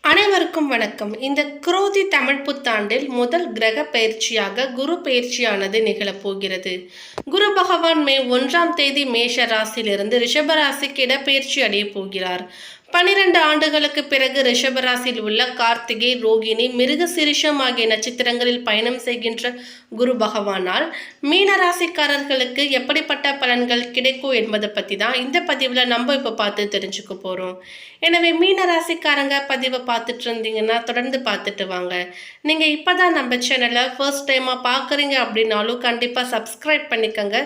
அனைவருக்கும் வணக்கம். இந்த குரோதி தமிழ் புத்தாண்டில் முதல் கிரக பயிற்சியாக குரு பயிற்சியானது நிகழப்போகிறது. குரு பகவான் மே 1ஆம் தேதி மேஷ ராசியிலிருந்து ரிஷப ராசிக்கு இடப்பெயர்ச்சி அடைய போகிறார். 12 ஆண்டுகளுக்கு பிறகு ரிஷபராசியில் உள்ள கார்த்திகை, ரோகிணி, மிருகசீரிஷம் ஆகிய நட்சத்திரங்களில் பயணம் செய்கின்ற குரு பகவானால் மீன ராசிக்காரர்களுக்கு எப்படிப்பட்ட பலன்கள் கிடைக்கும் என்பதை பற்றி தான் இந்த பதிவில் நம்ம இப்போ பார்த்து தெரிஞ்சுக்க போகிறோம். எனவே மீன ராசிக்காரங்க பதிவை பார்த்துட்டு இருந்தீங்கன்னா தொடர்ந்து பார்த்துட்டு வாங்க. நீங்கள் இப்போ தான் நம்ம சேனலை ஃபர்ஸ்ட் டைமாக பார்க்குறீங்க அப்படின்னாலும் கண்டிப்பாக சப்ஸ்கிரைப் பண்ணிக்கோங்க.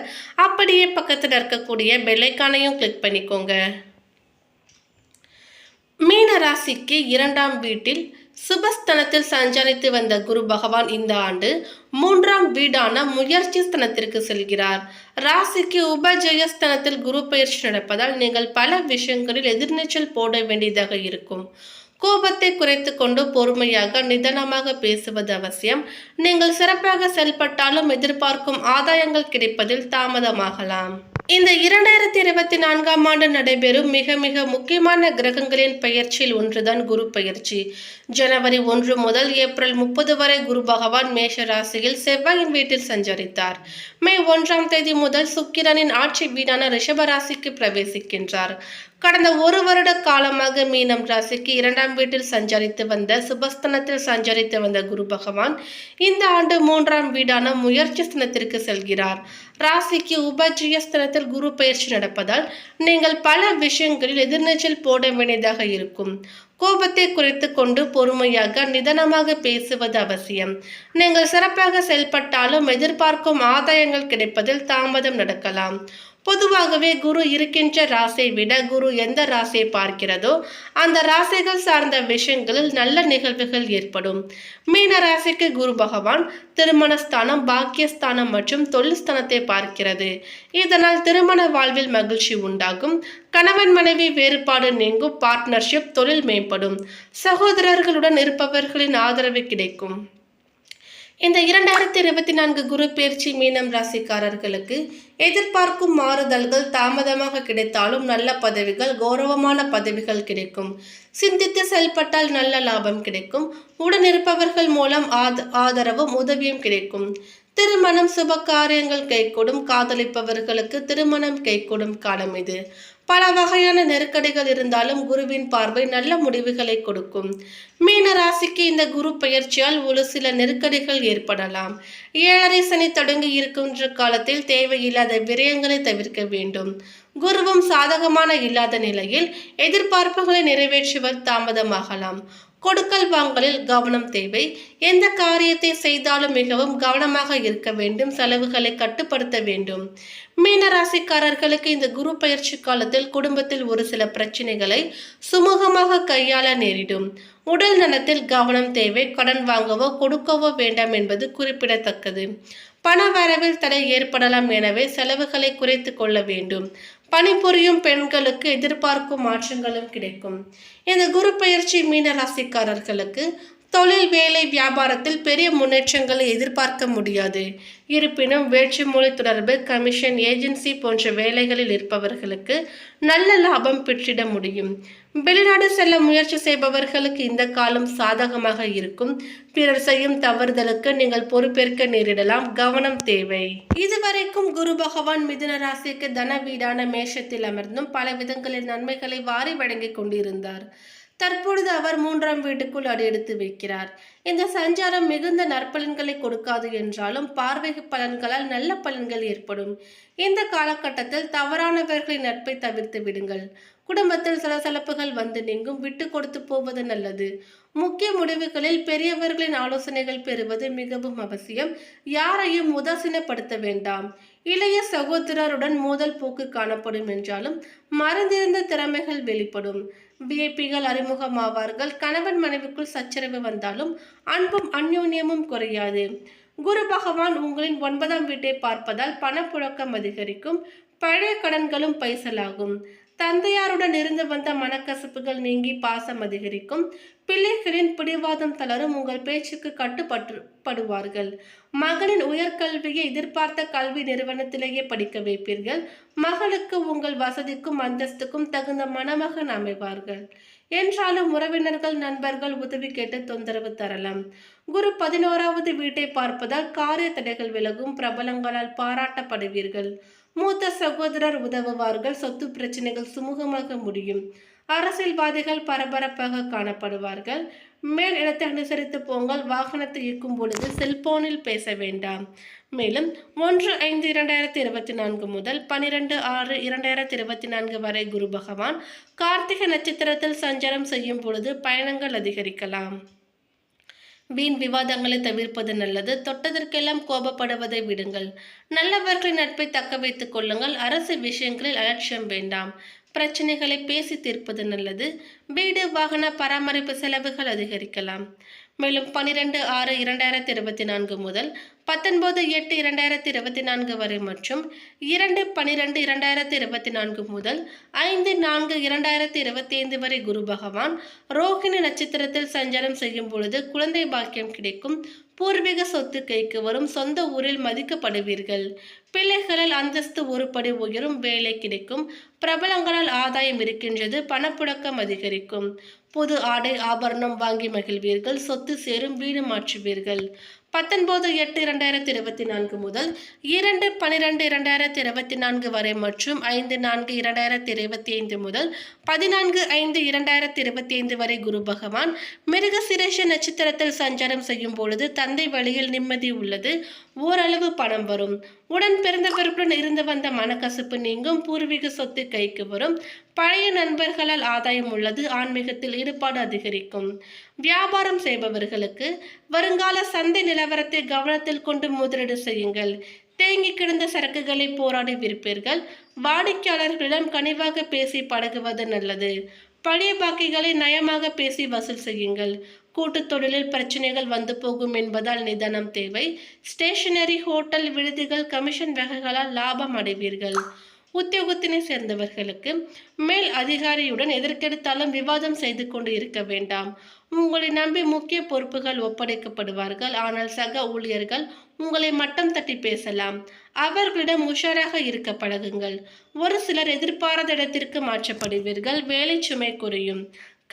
அப்படியே பக்கத்தில் இருக்கக்கூடிய பெல்லைக்கானையும் கிளிக் பண்ணிக்கோங்க. மீன ராசிக்கு 2ஆம் வீட்டில் சுபஸ்தனத்தில் சஞ்சரித்து வந்த குரு பகவான் இந்த ஆண்டு 3ஆம் வீடான முயற்சி ஸ்தனத்திற்கு செல்கிறார். ராசிக்கு உபஜயஸ்தனத்தில் குரு பயிற்சி நடப்பதால் நீங்கள் பல விஷயங்களில் எதிர்நீச்சல் போட வேண்டியதாக இருக்கும். கோபத்தை குறைத்து கொண்டு பொறுமையாக நிதானமாக பேசுவது அவசியம். நீங்கள் சிறப்பாக செயல்பட்டாலும் எதிர்பார்க்கும் ஆதாயங்கள் கிடைப்பதில் தாமதமாகலாம். இந்த 2024ஆம் ஆண்டு நடைபெறும் மிக மிக முக்கியமான கிரகங்களின் பெயர்ச்சியில் ஒன்றுதான் குரு பெயர்ச்சி. ஜனவரி 1 முதல் ஏப்ரல் 30 வரை குரு பகவான் மேஷ ராசியில் செவ்வாயின் வீட்டில் சஞ்சரித்தார். மே 1ஆம் தேதி முதல் சுக்கிரனின் ஆட்சி வீடான ரிஷப ராசிக்கு பிரவேசிக்கின்றார். கடந்த ஒரு வருட காலமாக மீனம் ராசிக்கு 2ஆம் வீட்டில் சஞ்சரித்து வந்த சுபஸ்தனத்தில் சஞ்சரித்து வந்த குரு பகவான் இந்த ஆண்டு 3ஆம் வீடான முயற்சி ஸ்தனத்திற்கு செல்கிறார். ராசிக்கு உபஜயஸ்தனத்தில் குரு பயிற்சி நடப்பதால் நீங்கள் பல விஷயங்களில் எதிர்நீச்சல் போட வேண்டியதாக இருக்கும். கோபத்தை குறைத்து கொண்டு பொறுமையாக நிதானமாக பேசுவது அவசியம். நீங்கள் சிறப்பாக செயல்பட்டாலும் எதிர்பார்க்கும் ஆதாயங்கள் கிடைப்பதில் தாமதம் நடக்கலாம். பொதுவாகவே குரு இருக்கின்ற ராசியை விட குரு எந்த ராசியை பார்க்கிறதோ அந்த ராசிகள் சார்ந்த விஷயங்களில் நல்ல நிகழ்வுகள் ஏற்படும். மீன ராசிக்கு குரு பகவான் திருமணஸ்தானம், பாக்கியஸ்தானம் மற்றும் தொழில் ஸ்தானத்தை பார்க்கிறது. இதனால் திருமண வாழ்வில் மகிழ்ச்சி உண்டாகும். கணவன் மனைவி வேறுபாடு நீங்கும். பார்ட்னர்ஷிப், தொழில் மேம்படும். சகோதரர்களுடன் இருப்பவர்களின் ஆதரவு கிடைக்கும். இந்த 2024 குரு பயிற்சி மீனம் ராசிக்காரர்களுக்கு எதிர்பார்க்கும் மாறுதல்கள் தாமதமாக கிடைத்தாலும் நல்ல பதவிகள், கௌரவமான பதவிகள் கிடைக்கும். சிந்தித்து செயல்பட்டால் நல்ல லாபம் கிடைக்கும். உடன் இருப்பவர்கள் மூலம் ஆதரவும் உதவியும் கிடைக்கும். திருமணம், சுப காரியங்கள் கைகூடும். காதலிப்பவர்களுக்கு திருமணம் கைகூடும் காலம் இது. பல வகையான நெருக்கடிகள் இருந்தாலும் குருவின் பார்வை நல்ல முடிவுகளை கொடுக்கும். மீன ராசிக்கு இந்த குரு பெயர்ச்சியால் ஒரு சில நெருக்கடிகள் ஏற்படலாம். 7.5 சனி தொடங்கி இருக்கின்ற காலத்தில் தேவையில்லாத விரயங்களை தவிர்க்க வேண்டும். குருவும் சாதகமான இல்லாத நிலையில் எதிர்பார்ப்புகளை நிறைவேற்றுவது தாமதமாகலாம். கொடுக்கல் வாங்கலில் கவனம் தேவை. எந்த காரியத்தை செய்தாலும் மிகவும் கவனமாக இருக்க வேண்டும். செலவுகளை கட்டுப்படுத்த வேண்டும். மீன ராசிக்காரர்களுக்கு இந்த குரு பயிற்சி காலத்தில் குடும்பத்தில் ஒரு சில பிரச்சனைகளை சுமூகமாக கையாள நேரிடும். உடல் நலத்தில் கவனம் தேவை. கடன் வாங்கவோ கொடுக்கவோ வேண்டாம் என்பது குறிப்பிடத்தக்கது. பண வரவில் தடை ஏற்படலாம், எனவே செலவுகளை குறைத்து கொள்ள வேண்டும். பணிபுரியும் பெண்களுக்கு எதிர்பார்க்கும் மாற்றங்களும் கிடைக்கும். இந்த குரு பயிற்சி மீன ராசிக்காரர்களுக்கு தொழில், வேலை, வியாபாரத்தில் பெரிய முன்னேற்றங்களை எதிர்பார்க்க முடியாது. இருப்பினும் வேற்றுமொழி தொடர்பு, கமிஷன், ஏஜென்சி போன்ற வேலைகளில் இருப்பவர்களுக்கு நல்ல லாபம் பெற்றிட முடியும். வெளிநாடு செல்ல முயற்சி செய்பவர்களுக்கு இந்த காலம் சாதகமாக இருக்கும். பிறர் செய்யும் தவறுதலுக்கு நீங்கள் பொறுப்பேற்க நேரிடலாம். கவனம் தேவை. இதுவரைக்கும் குரு பகவான் மிதுன ராசிக்கு தன வீடான மேஷத்தில் அமர்ந்தும் பல விதங்களில் நன்மைகளை வாரி வழங்கி கொண்டிருந்தார். தற்பொழுது அவர் 3ஆம் வீட்டுக்குள் அடியெடுத்து வைக்கிறார். இந்த சஞ்சாரம் மிகுந்த நற்பலன்களை கொடுக்காது என்றாலும் பார்வை பலன்களால் நல்ல பலன்கள் ஏற்படும். இந்த காலகட்டத்தில் தவறானவர்களின் நட்பை தவிர்த்து விடுங்கள். குடும்பத்தில் சலசலப்புகள் வந்து நீங்கும். விட்டு கொடுத்து போவது நல்லது. முக்கிய முடிவுகளில் பெரியவர்களின் ஆலோசனைகள் பெறுவது மிகவும் அவசியம். யாரையும் உதாசீனப்படுத்த வேண்டாம். இளைய சகோதரருடன் மோதல் போக்கு காணப்படும் என்றாலும் மறந்திருந்த திறமைகள் வெளிப்படும். விஐபிகள் அறிமுகமாவார்கள். கணவன் மனைவிக்குள் சச்சரவு வந்தாலும் அன்பும் அந்யோன்யமும் குறையாது. குரு பகவான் உங்களின் 9ஆம் வீட்டை பார்ப்பதால் பணப்புழக்கம் அதிகரிக்கும். பழைய கடன்களும் பைசலாகும். தந்தையாருடன் இருந்து வந்த மனக்கசப்புகள் நீங்கி பாசம் அதிகரிக்கும். பிள்ளைகளின் பிடிவாதம் தளரும். உங்கள் பேச்சுக்கு கட்டுப்படுவார்கள். மகனின் உயர்கல்வியை எதிர்பார்த்த கல்வி நிறுவனத்திலேயே படிக்க வைப்பீர்கள். மகளுக்கு உங்கள் வசதிக்கும் அந்தஸ்துக்கும் தகுந்த மணமகன் அமைவார்கள். என்றாலும் உறவினர்கள் நண்பர்கள் உதவி கேட்டு தொந்தரவு தரலாம். குரு 11வது வீட்டை பார்ப்பதால் காரிய தடைகள் விலகும். பிரபலங்களால் பாராட்டப்படுவீர்கள். மூத்த சகோதரர் உதவுவார்கள். சொத்து பிரச்சனைகள் சுமூகமாக முடியும். அரசியல்வாதிகள் பரபரப்பாக காணப்படுவார்கள். மேல் இடத்தை அனுசரித்து போங்கள். வாகனத்தை இயக்கும் பொழுது செல்போனில் பேச வேண்டாம். மேலும் 1/5/2024 முதல் 12/6/2024 வரை குரு பகவான் கார்த்திகை நட்சத்திரத்தில் சஞ்சாரம் செய்யும் பொழுது பயணங்கள் அதிகரிக்கலாம். வீண் விவாதங்களை தவிர்ப்பது நல்லது. தொட்டதற்கெல்லாம் கோபப்படுவதை விடுங்கள். நல்லவர்களின் நட்பை தக்க வைத்துக் கொள்ளுங்கள். அரசு விஷயங்களில் அலட்சியம் வேண்டாம். பிரச்சனைகளை பேசி தீர்ப்பது நல்லது. வீடு வாகன பராமரிப்பு செலவுகள் அதிகரிக்கலாம். மேலும் 12/6/2024 முதல் 19/8/2024 வரை மற்றும் 2/12/2024 முதல் 5/4/2025 வரை குரு பகவான் ரோகிணி நட்சத்திரத்தில் சஞ்சாரம் செய்யும் பொழுது குழந்தை பாக்கியம் கிடைக்கும். பூர்வீக சொத்து கைக்கு வரும். சொந்த ஊரில் மதிக்கப்படுவீர்கள். பிள்ளைகளால் அந்தஸ்து ஒருபடி உயரும். வேலை கிடைக்கும். பிரபலங்களால் ஆதாயம் இருக்கின்றது. பணப்புழக்கம் அதிகரிக்கும். புது ஆடை ஆபரணம் வாங்கி மகிழ்வீர்கள். சொத்து சேரும். வீடு மாற்றுவீர்கள். 19/8/2024 முதல் 2/12/2024 வரை மற்றும் 5/4/2025 முதல் 14/5/2025 வரை குரு பகவான் மிருகசீரிஷ நட்சத்திரத்தில் சஞ்சாரம் செய்யும் பொழுது தந்தை வழியில் நிம்மதி உள்ளது. ஓரளவு பணம் வரும். உடன் பிறந்தவர்களுடன் இருந்து வந்த மனக்கசப்பு நீங்கும். பூர்வீக சொத்து கைக்கு வரும். பழைய நண்பர்களால் ஆதாயம் உள்ளது. ஆன்மீகத்தில் ஈடுபாடு அதிகரிக்கும். வியாபாரம் செய்பவர்களுக்கு வருங்கால சந்தை நிலவரத்தை கவனத்தில் கொண்டு முதலீடு செய்யுங்கள். தேங்கி கிடந்த சரக்குகளை போராடி விற்பீர்கள். வாடிக்கையாளர்களிடம் கனிவாக பேசி பழகுவது நல்லது. பழைய பாக்கிகளை நயமாக பேசி வசூல் செய்யுங்கள். கூட்டுத் தொழிலில் பிரச்சனைகள் வந்து போகும் என்பதால் நிதானம் தேவை. ஸ்டேஷனரி, ஹோட்டல், விடுதிகள், கமிஷன் வகைகளால் லாபம் அடைவீர்கள். உத்தியோகத்தினை சேர்ந்தவர்களுக்கு மேல் அதிகாரியுடன் எதற்கெடுத்தாலும் விவாதம் செய்து கொண்டு இருக்க வேண்டாம். உங்களை நம்பி முக்கிய பொறுப்புகள் ஒப்படைக்கப்படுவார்கள். ஆனால் சக ஊழியர்கள் உங்களை மட்டம் தட்டி பேசலாம். அவர்களிடம் உஷாராக இருக்க பழகுங்கள். ஒரு சிலர் எதிர்பாராத இடத்திற்கு மாற்றப்படுவீர்கள். வேலை சுமை குறையும்.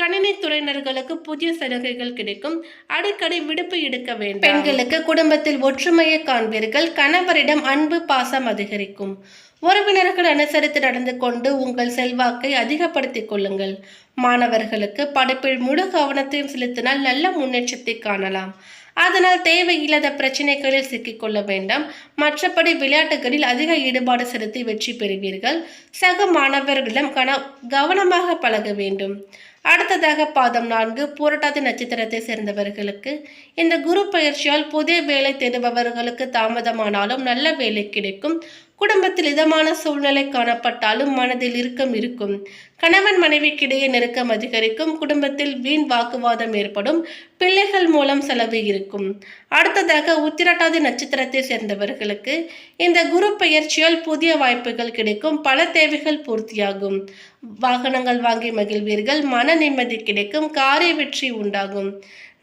கணினி துறையினர்களுக்கு புதிய சலுகைகள் கிடைக்கும். அடிக்கடி விடுப்பு எடுக்க வேண்டும். பெண்களுக்கு குடும்பத்தில் ஒற்றுமையை காண்பீர்கள். கணவரிடம் அன்பு பாசம் அதிகரிக்கும். உறவினர்கள் அனுசரித்து நடந்து கொண்டு உங்கள் செல்வாக்கை அதிகப்படுத்திக் கொள்ளுங்கள். மாணவர்களுக்கு படிப்பில் முழு கவனத்தையும் செலுத்தினால் நல்ல முன்னேற்றத்தை காணலாம். அதனால் தேவையில்லாத பிரச்சனைகளில் சிக்கிக்கொள்ள வேண்டாம். மற்றபடி விளையாட்டுகளில் அதிக ஈடுபாடு செலுத்தி வெற்றி பெறுவீர்கள். சக மாணவர்களிடம் கவனமாக பழக வேண்டும். அடுத்ததாக பாதம் 4 பூரட்டாதி நட்சத்திரத்தை சேர்ந்தவர்களுக்கு இந்த குரு பயிற்சியால் புதிய வேலை தேடுபவர்களுக்கு தாமதமானாலும் நல்ல வேலை கிடைக்கும். குடும்பத்தில் இதமான சூழ்நிலை காணப்பட்டாலும் மனதில் இறுக்கம் இருக்கும். கணவன் மனைவிக்கிடையே நெருக்கம் அதிகரிக்கும். குடும்பத்தில் வீண் வாக்குவாதம் ஏற்படும். பிள்ளைகள் மூலம் செலவு இருக்கும். அடுத்ததாக உத்திரட்டாதி நட்சத்திரத்தை சேர்ந்தவர்களுக்கு இந்த குரு பயிற்சியால் புதிய வாய்ப்புகள் கிடைக்கும். பல தேவைகள் பூர்த்தியாகும். வாகனங்கள் வாங்கி மகிழ்வீர்கள். மன நிம்மதி கிடைக்கும். காரிய வெற்றி உண்டாகும்.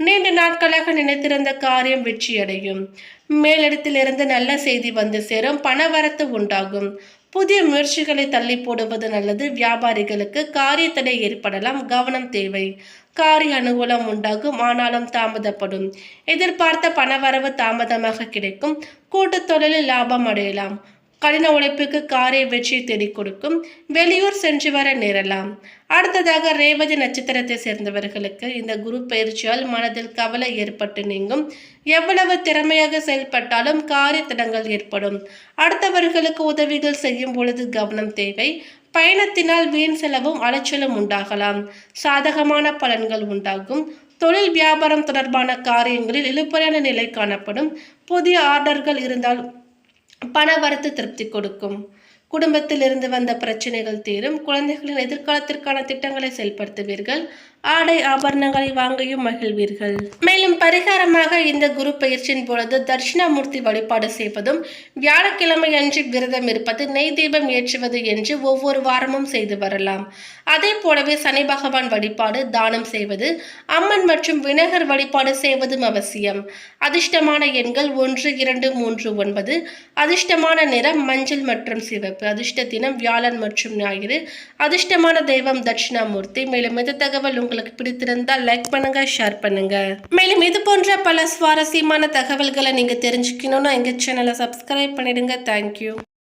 நீண்ட நாட்களாக நினைத்திருந்த காரியம் வெற்றியடையும். மேலிடத்திலிருந்து நல்ல செய்தி வந்து சேரும். பணவரத்து உண்டாகும். புதிய முயற்சிகளை தள்ளி போடுவது நல்லது. வியாபாரிகளுக்கு காரிய தடை ஏற்படலாம். கவனம் தேவை. காரிய அனுகூலம் உண்டாகும். ஆனாலும் தாமதப்படும். எதிர்பார்த்த பணவரவு தாமதமாக கிடைக்கும். கூட்டுத் தொழிலில் லாபம் அடையலாம். கடின உழைப்புக்கு காரிய வெற்றி தேடி கொடுக்கும். வெளியூர் சென்று வர நேரலாம். அடுத்ததாக ரேவதி நட்சத்திரத்தை சேர்ந்தவர்களுக்கு இந்த குரு பயிற்சியால் மனதில் கவலை ஏற்பட்டு நீங்கும். எவ்வளவு திறமையாக செயல்பட்டாலும் காரிய தடங்கள் ஏற்படும். அடுத்தவர்களுக்கு உதவிகள் செய்யும் பொழுது கவனம் தேவை. பயணத்தினால் வீண் செலவும் அலைச்சலும் உண்டாகலாம். சாதகமான பலன்கள் உண்டாகும். தொழில் வியாபாரம் தொடர்பான காரியங்களில் இழுபறியான நிலை காணப்படும். புதிய ஆர்டர்கள் இருந்தால் பணவரத்து திருப்தி கொடுக்கும். குடும்பத்தில் இருந்து வந்த பிரச்சனைகள் தீரும். குழந்தைகளின் எதிர்காலத்திற்கான திட்டங்களை செயல்படுத்துவீர்கள். ஆடை ஆபரணங்களை வாங்கியும் மகிழ்வீர்கள். மேலும் பரிகாரமாக இந்த குரு பயிற்சியின் பொழுது தட்சிணாமூர்த்தி வழிபாடு செய்வதும், வியாழக்கிழமை அன்று விரதம் இருப்பது, நெய் தீபம் ஏற்றுவது என்று ஒவ்வொரு வாரமும் செய்து வரலாம். அதே போலவே சனி பகவான் வழிபாடு, தானம் செய்வது, அம்மன் மற்றும் விநாயகர் வழிபாடு செய்வதும் அவசியம். அதிர்ஷ்டமான எண்கள் 1, 2, 3, 9. அதிர்ஷ்டமான நிறம் மஞ்சள் மற்றும் சிவப்பு. அதிர்ஷ்ட தினம் வியாழன் மற்றும் ஞாயிறு. அதிர்ஷ்டமான தெய்வம் தட்சிணாமூர்த்தி. மேலும் இந்த தகவல் உங்களுக்கு பிடித்திருந்தால் லைக் பண்ணுங்க, ஷேர் பண்ணுங்க. மேலும் இது போன்ற பல சுவாரஸ்யமான தகவல்களை நீங்க தெரிஞ்சுக்கணும்னா எங்க சேனலை சப்ஸ்கிரைப் பண்ணிடுங்க. தேங்க்யூ.